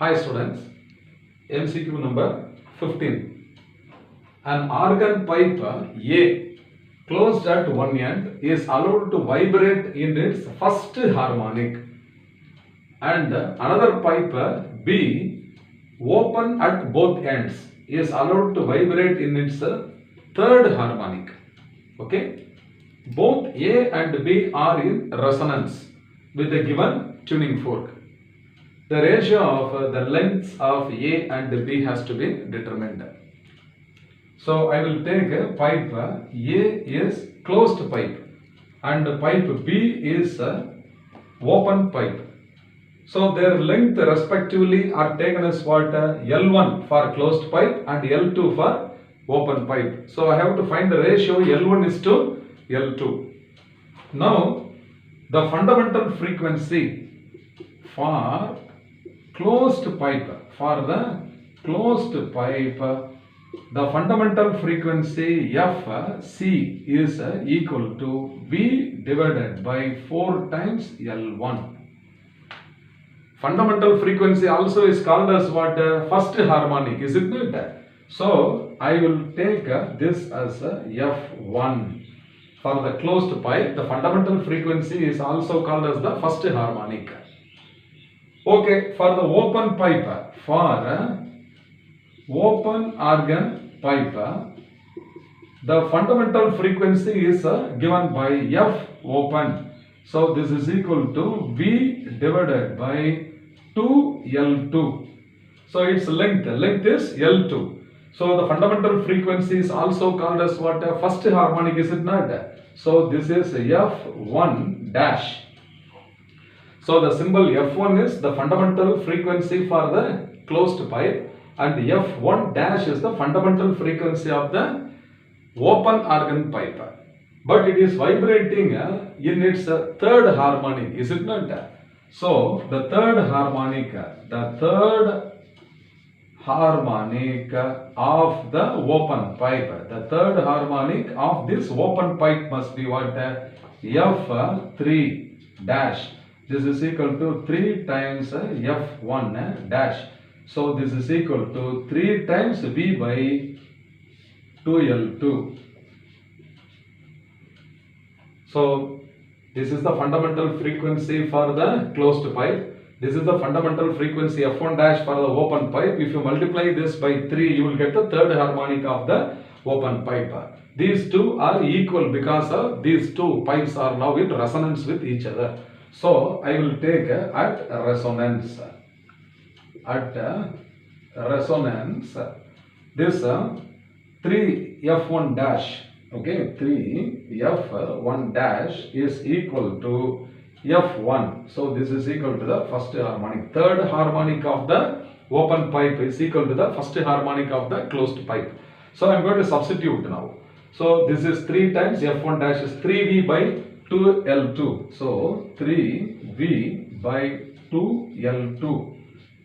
Hi students, MCQ number 15. An organ pipe A closed at one end is allowed to vibrate in its first harmonic, and another pipe B open at both ends is allowed to vibrate in its third harmonic. Okay, both A and B are in resonance with the given tuning fork. The ratio of the lengths of A and B has to be determined. So I will take a pipe A is closed pipe and pipe B is open pipe. So their length respectively are taken as what? L1 for closed pipe and L2 for open pipe. So I have to find the ratio L1 is to L2. Now the fundamental frequency for closed pipe, the fundamental frequency Fc is equal to V divided by 4 times L1. Fundamental frequency also is called as what? First harmonic, isn't it? So I will take this as F1. For the closed pipe, the fundamental frequency is also called as the first harmonic. Okay, for the open pipe, for open organ pipe, the fundamental frequency is given by F open. So this is equal to V divided by 2L2. So its length is L2. So the fundamental frequency is also called as what? First harmonic, is it not? So this is F1 dash. So the symbol F1 is the fundamental frequency for the closed pipe and F1 dash is the fundamental frequency of the open organ pipe. But it is vibrating in its third harmonic, is it not? So the third harmonic of the open pipe, the third harmonic of this open pipe must be what? F3 dash. This is equal to 3 times F1 dash. So this is equal to 3 times V by 2L2. So this is the fundamental frequency for the closed pipe. This is the fundamental frequency F1 dash for the open pipe. If you multiply this by 3, you will get the third harmonic of the open pipe. These two are equal because these two pipes are now in resonance with each other. So I will take at resonance. This 3F1 dash, okay, 3F1 dash is equal to F1. So this is equal to the first harmonic. Third harmonic of the open pipe is equal to the first harmonic of the closed pipe. So I am going to substitute now. So this is 3 times F1 dash is 3V by 2L2. So 3V by 2L2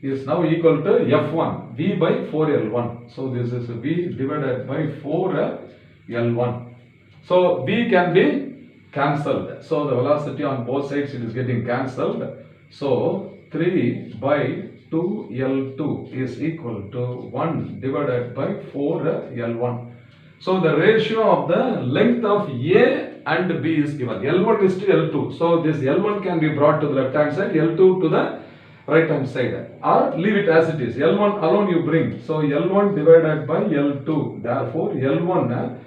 is now equal to F1, V by 4L1. So this is V divided by 4L1. So V can be cancelled. So the velocity on both sides, it is getting cancelled. So 3 by 2L2 is equal to 1 divided by 4L1. So the ratio of the length of A and B is given. L1 is to L2. So this L1 can be brought to the left hand side, L2 to the right hand side, or leave it as it is. L1 alone you bring. So L1 divided by L2. Therefore L1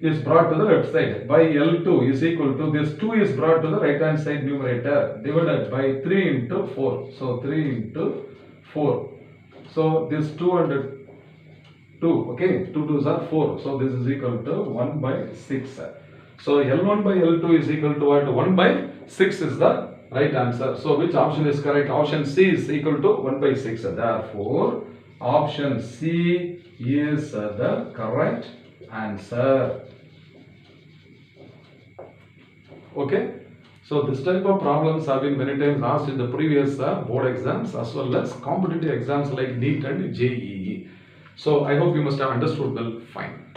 is brought to the left side by L2 is equal to this 2 is brought to the right hand side numerator divided by 3 into 4. So 3 into 4. So this 2 and 2, okay, 2 2s are 4. So this is equal to 1 by 6. So L1 by L2 is equal to what? 1 by 6 is the right answer. So which option is correct? Option C is equal to 1 by 6. Therefore option C is the correct answer. Okay. So this type of problems have been many times asked in the previous board exams as well as competitive exams like NEET and JEE. So I hope you must have understood well. Fine.